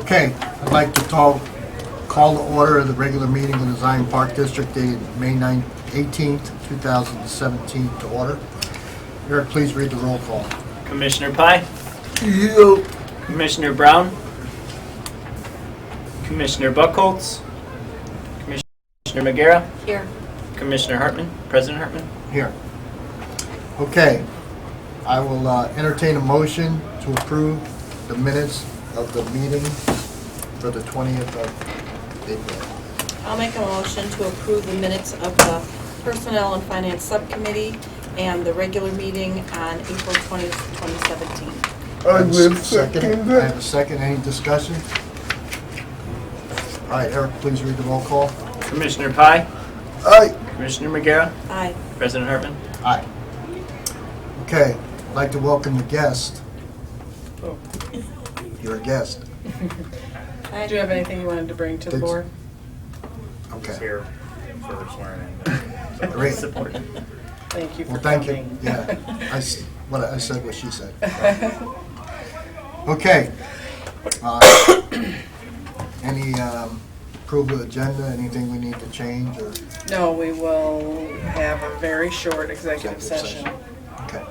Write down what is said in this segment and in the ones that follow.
Okay, I'd like to call the order of the regular meeting of the Zion Park District dated May 18th, 2017 to order. Eric, please read the roll call. Commissioner Pye? Here. Commissioner Brown? Commissioner Buckholz? Commissioner Magera? Here. Commissioner Hartman? President Hartman? Here. Okay, I will entertain a motion to approve the minutes of the meeting for the 20th of April. I'll make a motion to approve the minutes of the Personnel and Finance Subcommittee and the regular meeting on April 20th, 2017. I have a second. Any discussion? All right, Eric, please read the roll call. Commissioner Pye? Aye. Commissioner Magera? Aye. President Hartman? Aye. Okay, I'd like to welcome the guest. Oh. You're a guest. Aye. Do you have anything you wanted to bring to the board? Okay. Here for swearing in. Great. Support. Thank you for Well, thank you. coming. Yeah, what I said what she said. Okay. Any approval of agenda, anything we need to change or? No, we will have a very short executive session. Okay.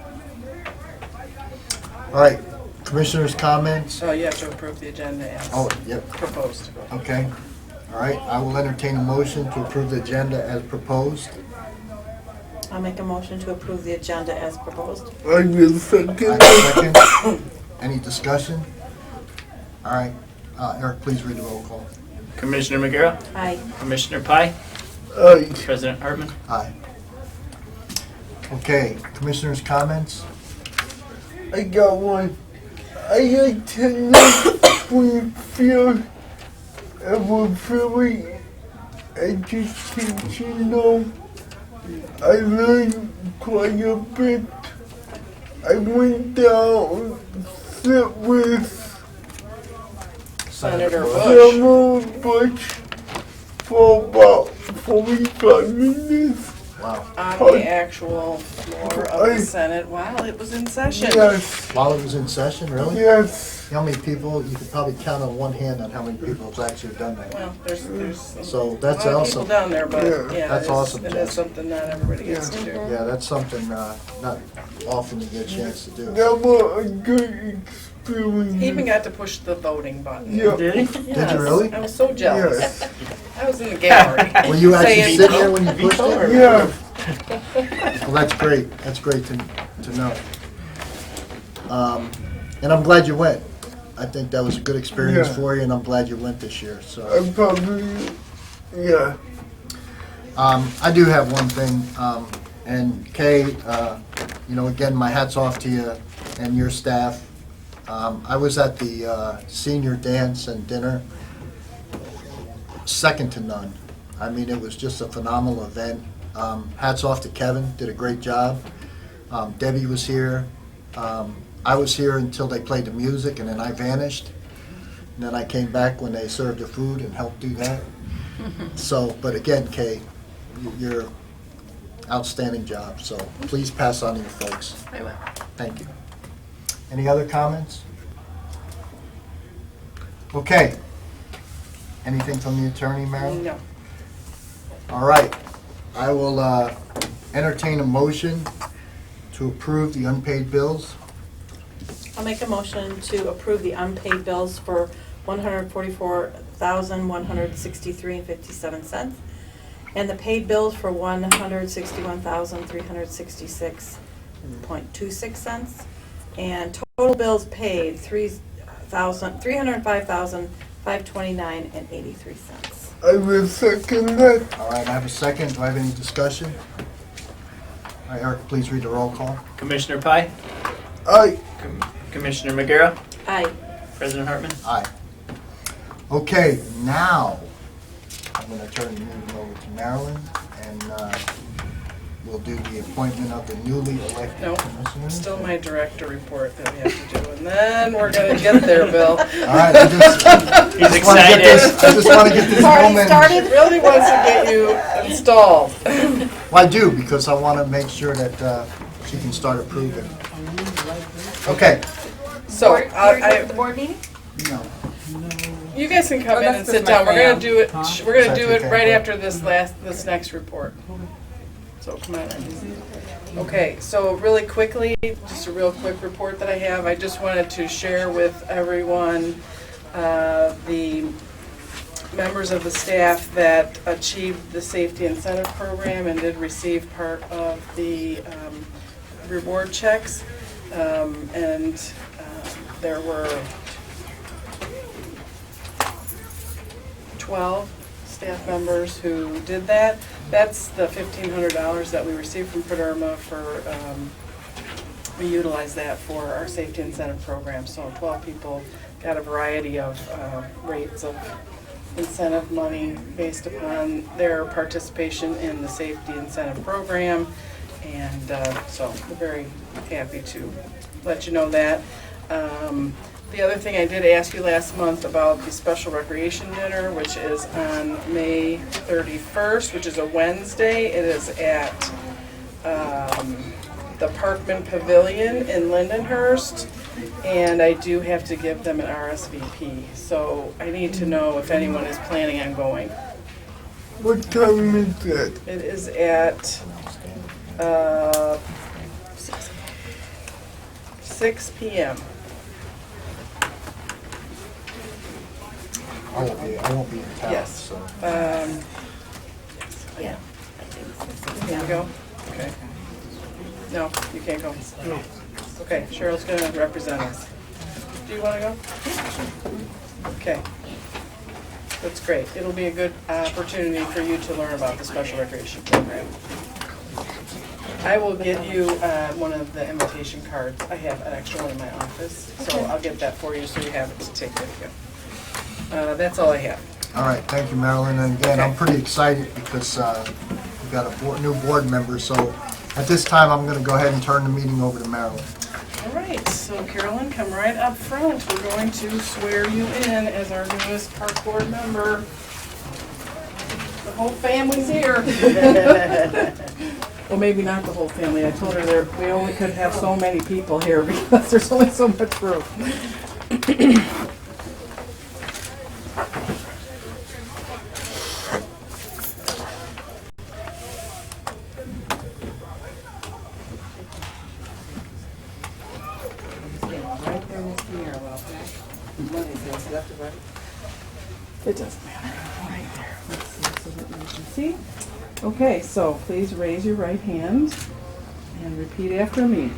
All right, commissioners' comments? So you have to approve the agenda as Oh, yep, proposed. okay. All right, I will entertain a motion to approve the agenda as proposed. I'll make a motion to approve the agenda as proposed. I will second. Any discussion? All right, Eric, please read the roll call. Commissioner Magera? Aye. Commissioner Pye? Aye. President Hartman? Aye. Okay, commissioners' comments? I got one. I like to know we feel we're very educational. I learned quite a bit. I went down sit with Senator Senator Bush for about 45 minutes. Wow. On the actual floor of the Senate while it was in session. Yes, While it was in session, really? yes. How many people, you could probably count on one hand on how many people have actually done that. Well, there's So that's a lot of people awesome. down there, but Yeah. yeah, That's awesome, it Jess. is something not everybody gets to do. Yeah, that's something not often you get a chance to do. That was a good experience. He even got to push the voting button. Yeah. Did he? Yes. you really? I was so jealous. Yes. I was in the gallery. Were you actually saying, sitting there when you pushed it? Yeah. Well, that's great. That's great to know. And I'm glad you went. I think that was a good experience Yeah. for you, and I'm glad you went this year. So. I probably, yeah. I do have one thing, and Kay, again, my hat's off to you and your staff. I was at the senior dance and dinner, second to none. I mean, it was just a phenomenal event. Hats off to Kevin, did a great job. Debbie was here. I was here until they played the music, and then I vanished. And then I came back when they served the food and helped do that. So, but again, Kay, you're outstanding job. So please pass on to your folks. I will. Thank you. Any other comments? Okay. Anything from the attorney, Marilyn? No. All right. I will entertain a motion to approve the unpaid bills. I'll make a motion to approve the unpaid bills for $144,163.57 and the paid bills for $161,366.26 and total bills paid $305,529.83. I will second that. All right, I have a second. Do I have any discussion? All right, Eric, please read the roll call. Commissioner Pye? Aye. Commissioner Magera? Aye. President Hartman? Aye. Okay, now I'm going to turn the meeting over to Marilyn, and we'll do the appointment of the newly elected Nope. commissioners. Still my director report that we have to do, and then we're gonna get there, Bill. All right, I just He's wanna get excited. this Already moment. started? He really wants to get you installed. Well, I do, because I want to make sure that she can start approving. Okay. So, Board- you're here at the board meeting? No. You guys can come Oh, in that's and just sit my down. We're gonna fam. do it, Huh? we're gonna do Is that it your right fam? after this next report. So come on in. Okay, so really quickly, just a real quick report that I have. I just wanted to share with everyone the members of the staff that achieved the safety incentive program and did receive part of the reward checks. There were 12 staff members who did that. That's the $1,500 that we received from Paderma for, we utilized that for our safety incentive program. So 12 people got a variety of rates of incentive money based upon their participation in the safety incentive program. And so we're very happy to let you know that. The other thing I did ask you last month about the special recreation dinner, which is on May 31st, which is a Wednesday. It is at the Parkman Pavilion in Lindenhurst, and I do have to give them an RSVP. So I need to know if anyone is planning on going. What time is that? It is at 6 p.m. I won't be in town, Yes. so. Yeah. Can you go? Okay. No, you can't go. No. Okay, Cheryl's gonna represent us. Do you wanna go? Okay. That's great. It'll be a good opportunity for you to learn about the special recreation program. I will get you one of the invitation cards. I have an extra one in my office, so I'll get that for you so you have it to take with you. That's all I have. All right, thank you, Marilyn. And again, I'm Okay. pretty excited because we've got a new board member. So at this time, I'm going to go ahead and turn the meeting over to Marilyn. All right, so Carolyn, come right up front. We're going to swear you in as our newest park board member. The whole family's here. Well, maybe not the whole family. I told her we only could have so many people here because there's only so much room. Right there next to Mary, okay? What is this, left or right? It doesn't matter. Right there. Let's see so that you can see. Okay, so please raise your right hand and repeat after me.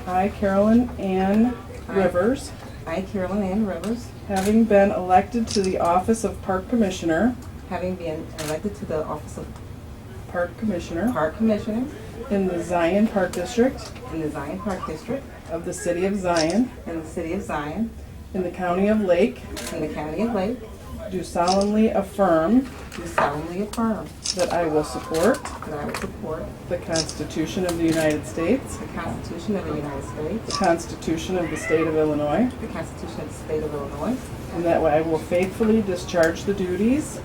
I, Carolyn Ann Rivers, I, Carolyn Ann Rivers, having been elected to the office of Park Commissioner, having been elected to the office of Park Commissioner Park Commissioner in the Zion Park District in the Zion Park District of the City of Zion in the City of Zion in the County of Lake, in the County of Lake, do solemnly affirm do solemnly affirm that I will support that I will support the Constitution of the United States, the Constitution of the United the States, Constitution of the State of Illinois, the Constitution of the State of Illinois, and that I will faithfully discharge the duties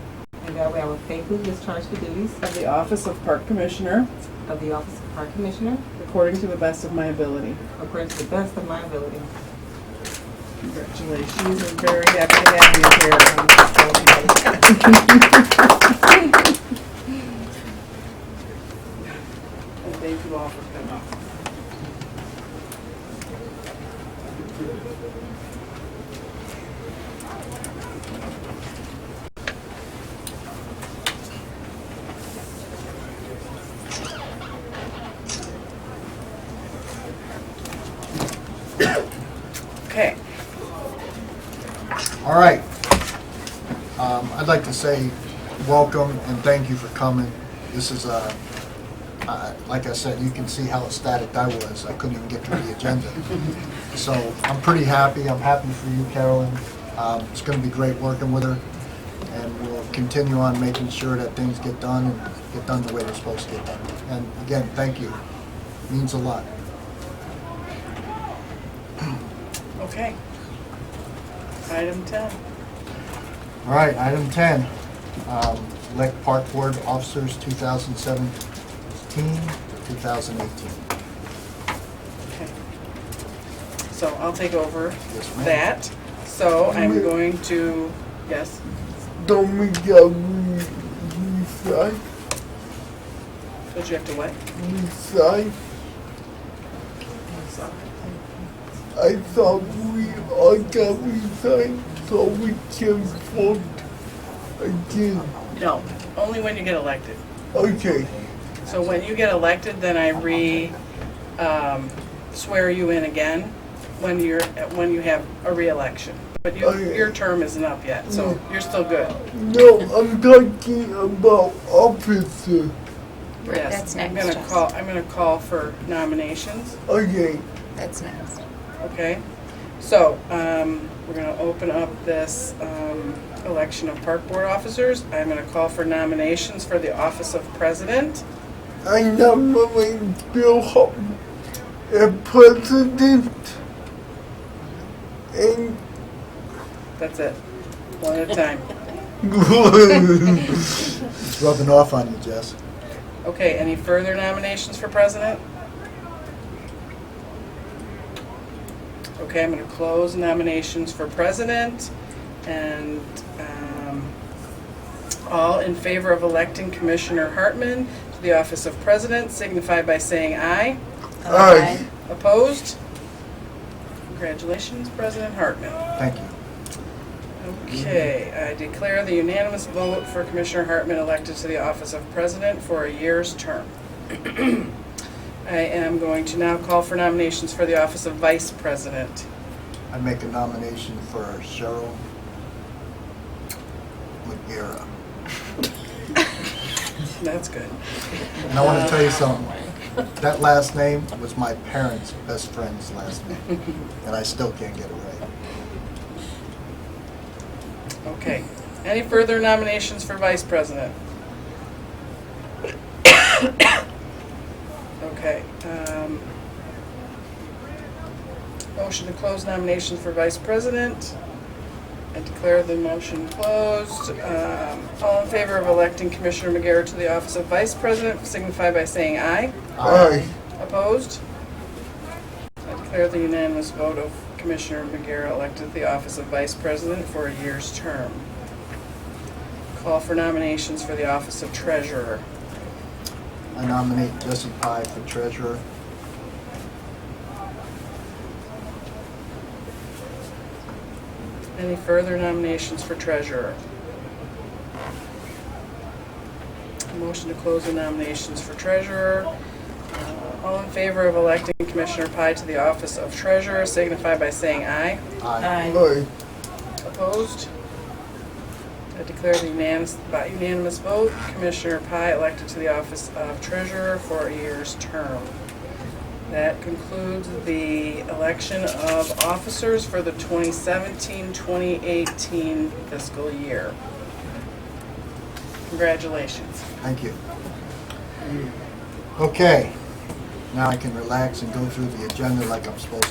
and that way I will faithfully discharge the duties of the office of Park Commissioner of the office of Park Commissioner according to the best of my ability. according to the best of my ability. Congratulations, I'm very happy to have you here. And thank you all for coming. Okay. All right. I'd like to say welcome and thank you for coming. This is, like I said, you can see how ecstatic I was. I couldn't even get to the agenda. So I'm pretty happy. I'm happy for you, Carolyn. It's going to be great working with her. And we'll continue on making sure that things get done and get done the way they're supposed to get done. And again, thank you. It means a lot. Okay. Item 10. All right, item 10, elect park board officers 2017, 2018. Okay. So I'll take over Yes, ma'am. that. So I'm going to, yes, Don't we get resign? but you have to what? Resign? I thought we all got resigned so we can vote again. No, only when you get elected. Okay, So when you get elected, then I swear you in again when you have a re-election. But Okay. your term isn't up yet, so you're still good. no, I'm talking about officer. Yes, That's next, Jess. I'm gonna call for nominations, Okay, That's next. okay? So, we're gonna open up this, election of park board officers. I'm gonna call for nominations for the office of president. I nominate Bill Hutton as president. And That's it, one at a time. It's rubbing off on you, Jess. Okay, any further nominations for president? Okay, I'm gonna close nominations for president, and, all in favor of electing Commissioner Hartman to the office of president signify by saying aye. Aye. Opposed? Congratulations, President Hartman. Thank you. Okay, I declare the unanimous vote for Commissioner Hartman elected to the office of president for a year's term. I am going to now call for nominations for the office of vice president. I make a nomination for Cheryl McGarrett. That's good. And I want to tell you something. That last name was my parents' best friend's last name, and I still can't get it right. Okay, any further nominations for vice president? Okay, motion to close nominations for vice president. I declare the motion closed. All in favor of electing Commissioner McGarrett to the office of vice president signify by saying aye. aye. Opposed? I declare the unanimous vote of Commissioner McGarrett elected to the office of vice president for a year's term. Call for nominations for the office of treasurer. I nominate Jesse Pye for treasurer. Any further nominations for treasurer? Motion to close the nominations for treasurer. All in favor of electing Commissioner Pye to the office of treasurer signify by saying aye. Aye. Aye. Opposed? I declare the unanimous vote, Commissioner Pye elected to the office of treasurer for a year's term. That concludes the election of officers for the 2017-2018 fiscal year. Congratulations. Thank you. Okay, now I can relax and go through the agenda like I'm supposed to.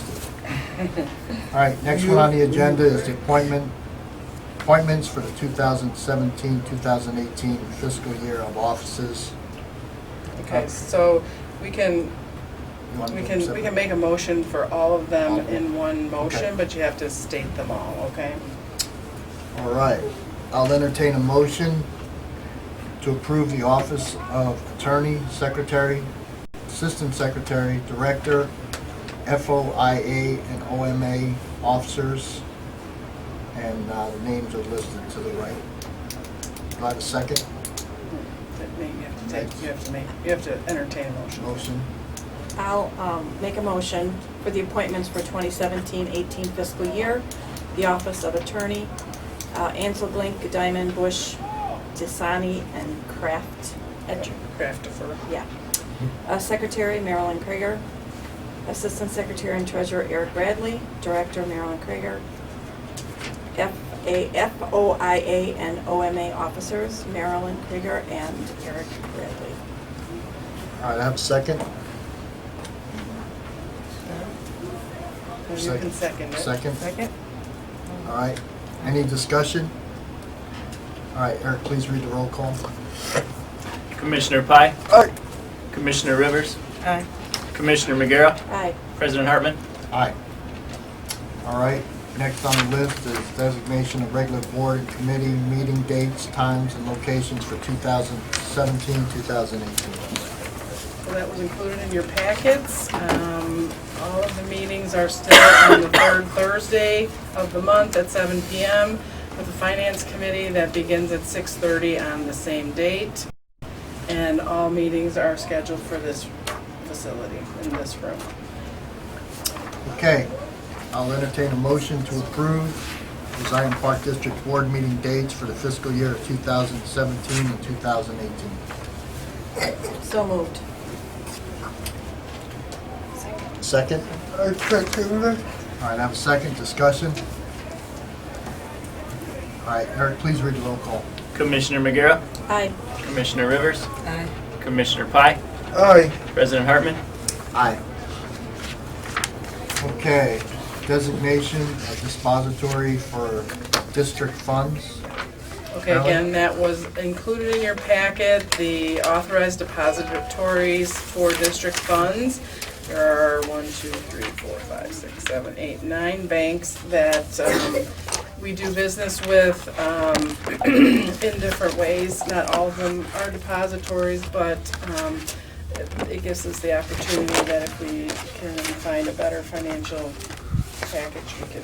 All right, next one on the agenda is the appointments for the 2017-2018 fiscal year of offices. Okay, so we can You want to We do can, them we separate? can make a motion for all of them All of them. in one motion, Okay. but you have to state them all, okay? All right, I'll entertain a motion to approve the office of attorney, secretary, assistant secretary, director, FOIA and OMA officers, and the names are listed to the right. Do I have a second That maybe you have to entertain a motion. motion? I'll make a motion for the appointments for 2017-18 fiscal year. The Office of Attorney, Ansel Blink, Diamond Bush, Desani, and Kraft. Craftifer. Yeah. Secretary, Marilyn Krieger. Assistant Secretary and Treasurer, Eric Bradley. Director, Marilyn Krieger. FOIA and OMA officers, Marilyn Krieger and Eric Bradley. All right, I have a second? You can second it. Second. Second? All right, any discussion? All right, Eric, please read the roll call. Commissioner Pye, Aye. Commissioner Rivers, Aye. Commissioner McGarrett, Aye. President Hartman. Aye. All right, Next on the list is designation of regular board and committee meeting dates, times, and locations for 2017, 2018. So that was included in your packets. All of the meetings are still on the third Thursday of the month at 7 p.m. with the Finance Committee that begins at 6:30 on the same date. And all meetings are scheduled for this facility in this room. Okay, I'll entertain a motion to approve the Zion Park District Board meeting dates for the fiscal year of 2017 and 2018. So moved. Second? I second that. All right, I have a second. Discussion? All right, Eric, please read the roll call. Commissioner McGarrett, Aye. Commissioner Rivers, Aye. Commissioner Pye, Aye. President Hartman. Aye. Okay, designation of dispository for district funds. Okay, again, that was included in your packet, the authorized depositories for district funds. There are 1, 2, 3, 4, 5, 6, 7, 8, 9 banks that we do business with in different ways. Not all of them are depositories, but it gives us the opportunity that if we can find a better financial package, we can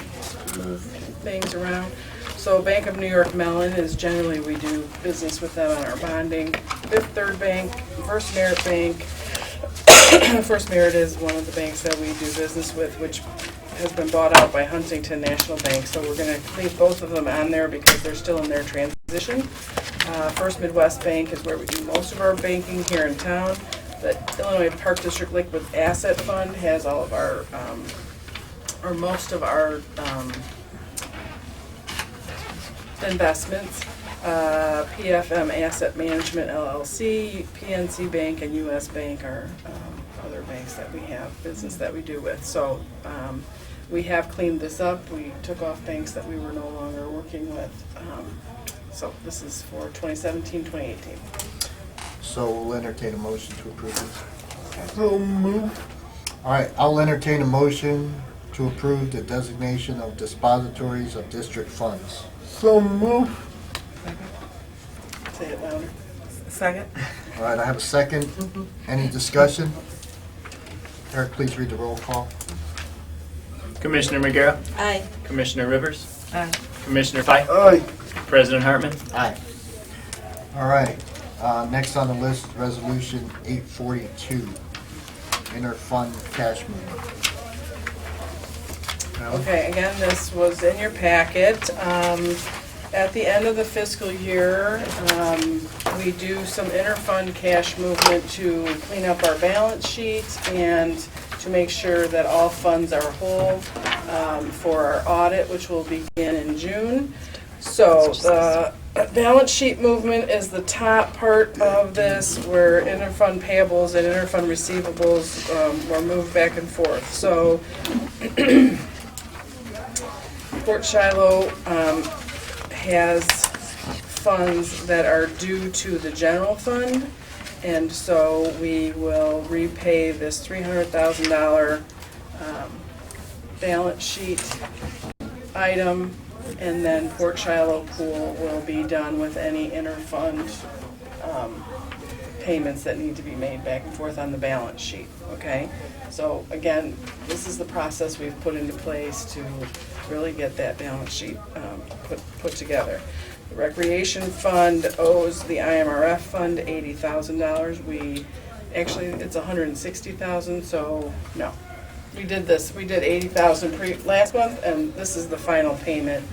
move things around. So Bank of New York Mellon is generally, we do business with them on our bonding. Fifth Third Bank, First Merit Bank. First Merit is one of the banks that we do business with, which has been bought out by Huntington National Bank. So we're going to leave both of them on there because they're still in their transition. First Midwest Bank is where we do most of our banking here in town. The Illinois Park District Liquid Asset Fund has all of our, or most of our investments. PFM Asset Management LLC, PNC Bank, and US Bank are other banks that we have business that we do with. So we have cleaned this up. We took off banks that we were no longer working with. So this is for 2017, 2018. So we'll entertain a motion to approve this. So moved. All right, I'll entertain a motion to approve the designation of dispositories of district funds. So moved. Say it louder. Second? All right, I have a second. Any discussion? Eric, please read the roll call. Commissioner McGarrett, Aye. Commissioner Rivers, Aye. Commissioner Pye, Aye. President Hartman. Aye. All right, next on the list, Resolution 842, inter-fund cash movement. Alan? Okay, again, this was in your packet. At the end of the fiscal year, we do some interfund cash movement to clean up our balance sheet and to make sure that all funds are whole for our audit, which will begin in June. So the balance sheet movement is the top part of this, where interfund payables and interfund receivables were moved back and forth. So Fort Shiloh has funds that are due to the general fund, and so we will repay this $300,000 balance sheet item, and then Fort Shiloh Pool will be done with any interfund payments that need to be made back and forth on the balance sheet, okay? So again, this is the process we've put into place to really get that balance sheet put together. The Recreation Fund owes the IMRF Fund $80,000. Actually, it's $160,000, so no. We did $80,000 last month, and this is the final payment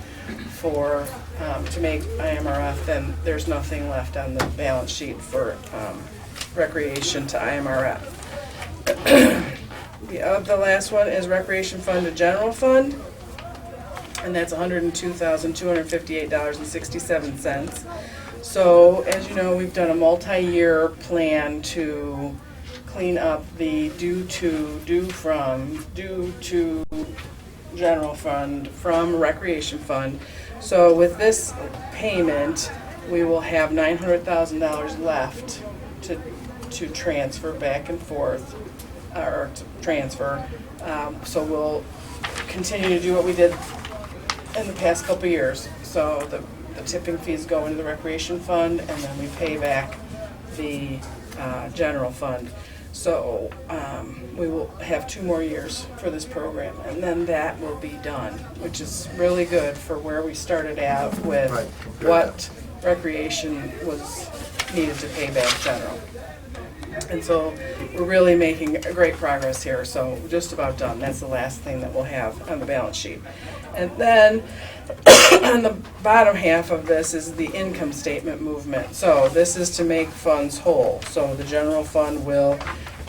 for, to make IMRF, then there's nothing left on the balance sheet for recreation to IMRF. The last one is Recreation Fund to General Fund, and that's $102,258.67. So, as you know, we've done a multi-year plan to clean up the due to general fund from recreation fund. So with this payment, we will have $900,000 left to transfer back and forth, or to transfer. So we'll continue to do what we did in the past couple of years. So the tipping fees go into the recreation fund, and then we pay back the general fund. So we will have 2 more years for this program, and then that will be done, which is really good for where we started out with Right, compared what recreation was needed to pay back general. And so we're really making great progress here, so just about done. That's the last thing that we'll have on the balance sheet. And then on the bottom half of this is the income statement movement. So this is to make funds whole. So the general fund will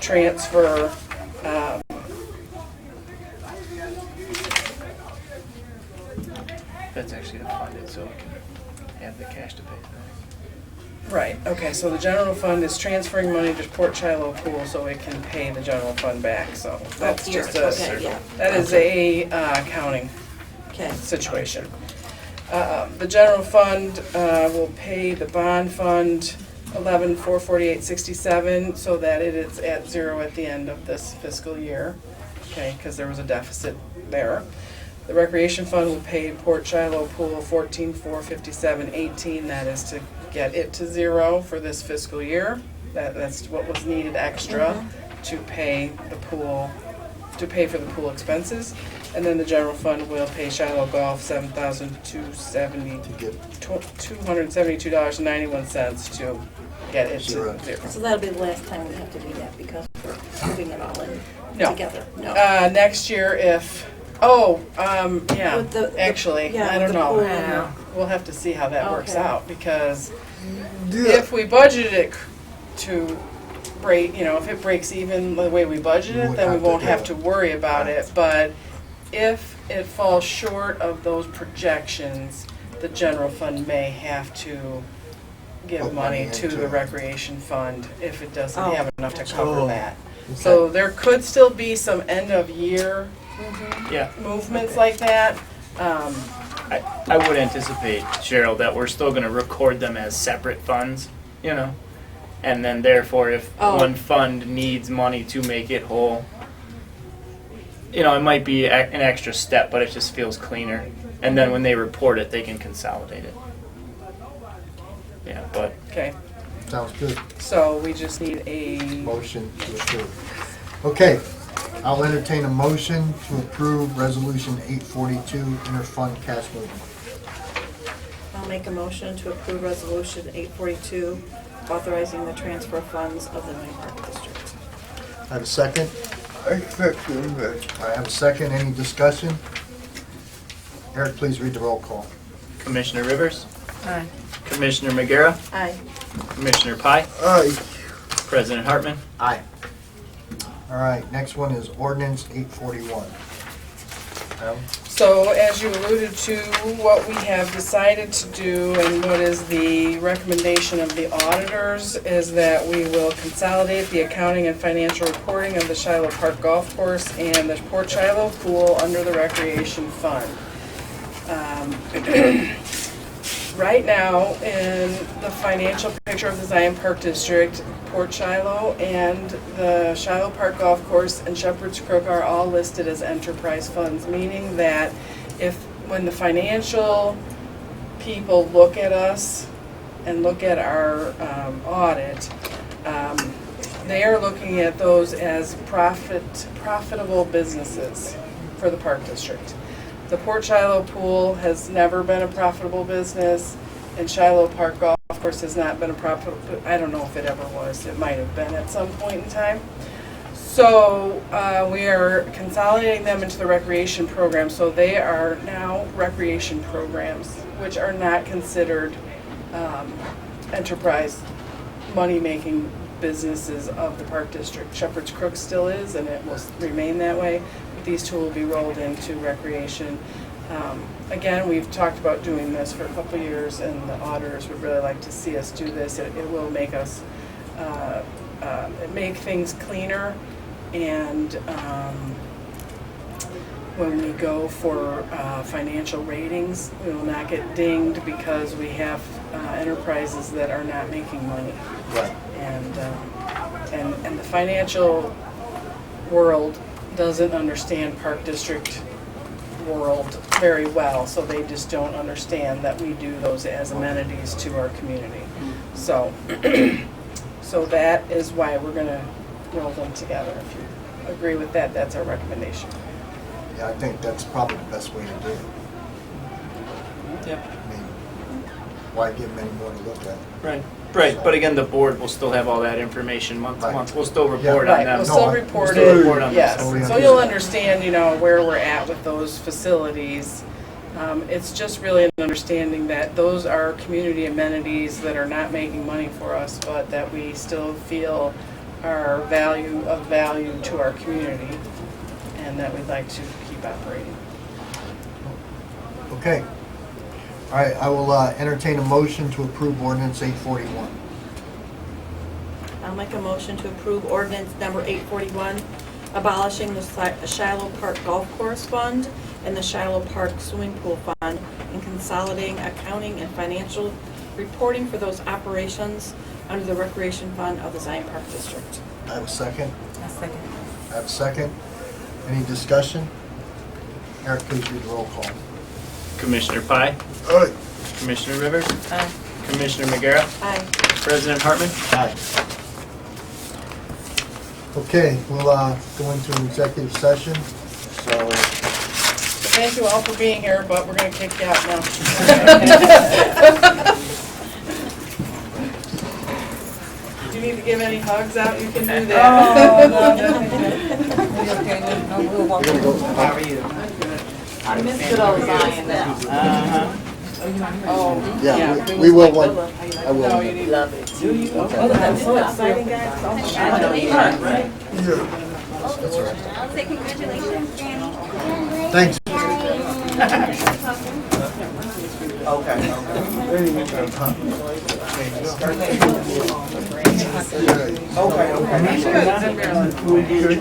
transfer That's actually funded, so we can have the cash to pay for that. right, okay, so the general fund is transferring money to Port Shiloh Pool so it can pay the general fund back, so that's Here, just a, okay, yeah, that is a accounting okay. situation. The general fund will pay the bond fund 11,448.67 so that it is at 0 at the end of this fiscal year, okay, because there was a deficit there. The recreation fund will pay Port Shiloh Pool 14,457.18. That is to get it to 0 for this fiscal year. That's what was needed extra to pay the pool, to pay for the pool expenses. And then the general fund will pay Shiloh Golf $272.91 to get it to Zero. 0. So that'll be the last time we have to do that because we're moving it all in No. together. No. Next year if, yeah, With the- actually, yeah, I with don't the know. pool and We'll have to see how that works Okay. out, because Yeah. if we budgeted it to break, if it breaks even the way we budgeted You it, would then we have to won't do have it. to worry about it. But if it falls short of those projections, the general fund may have to give Put money money to into the it. recreation fund if it doesn't Oh, have enough to gotcha. cover Oh, that. Okay. So there could still be some end of year Yeah, movements like that. I would anticipate, Cheryl, that we're still gonna record them as separate funds, and then therefore if Oh. one fund needs money to make it whole, it might be an extra step, but it just feels cleaner. And then when they report it, they can consolidate it. Yeah, but Okay, Sounds good. so we just need a, Motion to approve. Okay, I'll entertain a motion to approve Resolution 842, interfund cash movement. I'll make a motion to approve Resolution 842, authorizing the transfer of funds of the New Park District. I have a second. I second that. I have a second. Any discussion? Eric, please read the roll call. Commissioner Rivers, Aye. Commissioner Magera, Aye. Commissioner Pye, Aye. President Hartman. Aye. All right, next one is ordinance 841. Alan? so as you alluded to, what we have decided to do and what is the recommendation of the auditors is that we will consolidate the accounting and financial reporting of the Shiloh Park Golf Course and the Port Shiloh Pool under the Recreation Fund. Right now, in the financial picture of the Zion Park District, Port Shiloh and the Shiloh Park Golf Course and Shepherd's Crook are all listed as enterprise funds, meaning that when the financial people look at us and look at our audit, they are looking at those as profitable businesses for the Park District. The Port Shiloh Pool has never been a profitable business, and Shiloh Park Golf Course has not been a profitable, I don't know if it ever was, it might have been at some point in time. So we are consolidating them into the recreation program, so they are now recreation programs, which are not considered enterprise money-making businesses of the Park District. Shepherd's Crook still is, and it will remain that way. But these two will be rolled into recreation. Again, we've talked about doing this for a couple of years, and the auditors would really like to see us do this. It will make us make things cleaner, and when we go for financial ratings, we will not get dinged because we have enterprises that are not making money. Right. And the financial world doesn't understand Park District world very well, so they just don't understand that we do those as amenities to our community. So, so that is why we're gonna roll them together. If you agree with that, that's our recommendation. Yeah, I think that's probably the best way to do it. Yep. I mean, why give them any more to look at? Right. Right. But again, the board will still have all that information month to Right. month. We'll still report Yeah. on Right, them. we'll still No, report still it, report on yes. this. Oh, we So you'll understand. understand, where we're at with those facilities. It's just really an understanding that those are community amenities that are not making money for us, but that we still feel are of value to our community, and that we'd like to keep operating. Okay. All right, I will entertain a motion to approve ordinance 841. I'll make a motion to approve ordinance number 841, abolishing the Shiloh Park Golf Course Fund and the Shiloh Park Swimming Pool Fund, and consolidating accounting and financial reporting for those operations under the Recreation Fund of the Zion Park District. I have a second. A second. I have a second. Any discussion? Eric, please read the roll call. Commissioner Pye, Aye. Commissioner Rivers, Aye. Commissioner McGarrett, Aye. President Hartman. Aye. Okay, we'll go into an executive session. So, Thank you all for being here, but we're gonna kick you out now. Do you need to give any hugs out? You can do that. we're gonna go. I missed good old Zion now. Oh, Yeah, we will one. I will. no, you need. Love it. Do you? Okay. Oh, that's So exciting, guys. Oh my God. Right. Yeah. That's all right. I'll say congratulations, Granny. Thanks.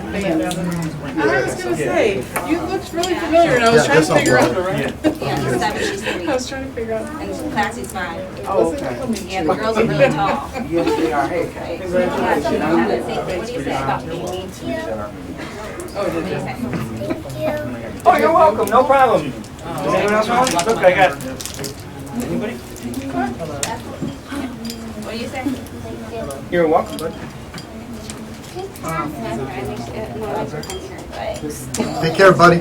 I was gonna say, you looked really familiar, and I was Yeah, trying that's to figure all out. Yeah, she's 7, she's 3. I was trying to figure out. And Classy's 5. Oh, okay. Yeah, the girls are really tall. Yes, they are. Hey, Congratulations. What do you say? Oh, did you? oh, you're welcome. No problem. Does anyone else want? Look, I got. Anybody? What do you say? You're welcome, bud. Take care, buddy.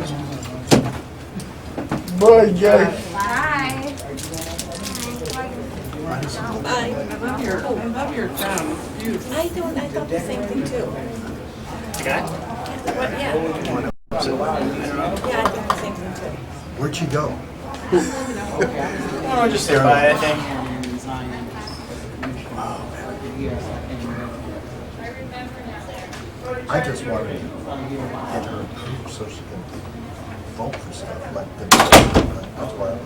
Bye, guys. Bye. I love your town. It's beautiful. I thought the same thing too. Okay. But yeah. Yeah, I think the same thing too. Where'd she go? I'll just say bye, I think. I just wanted to get her approved so she can vote for stuff like the. That's why I was.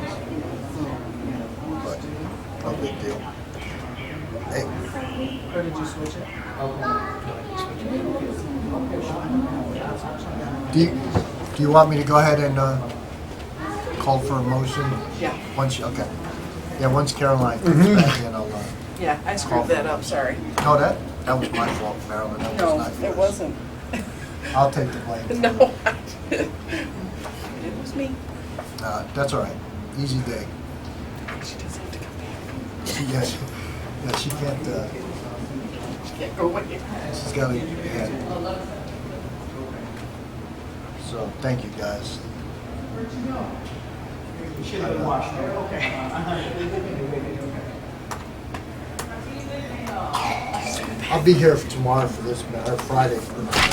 But no big deal. Hey, Or did you switch it? do you want me to go ahead and call for a motion? Yeah, Once okay. Yeah, once Caroline comes back in, I'll. yeah, I screwed that up, sorry. No, that was my fault, Marilyn. That was No, not yours. it wasn't. I'll take the blame. No, I didn't. It was me. That's all right. Easy day. She doesn't have to come back. Yeah, she can't. She can't go away. She's got to. Yeah. So thank you guys. You should have been washed. I'll be here for tomorrow for this, or Friday,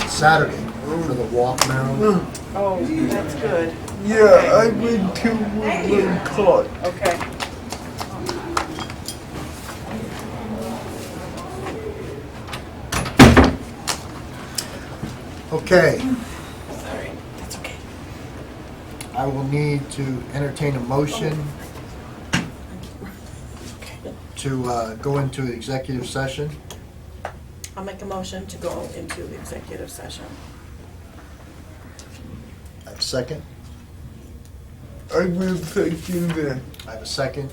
Saturday for the walk, Marilyn. Oh, that's good. Yeah, I went to Woodland Court. Okay. Okay, Sorry, that's okay. I will need to entertain a motion to go into executive session. I'll make a motion to go into executive session. I have a second. I will second that. I have a second.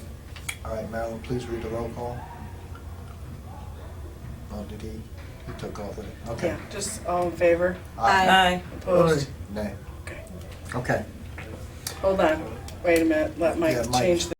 All right, Marilyn, please read the roll call. Oh, did he? He took off with it. Okay. Yeah, just all in favor? Aye. Opposed? Nay. Okay. Okay. Hold on, wait a minute, let Yeah, Mike Mike. change the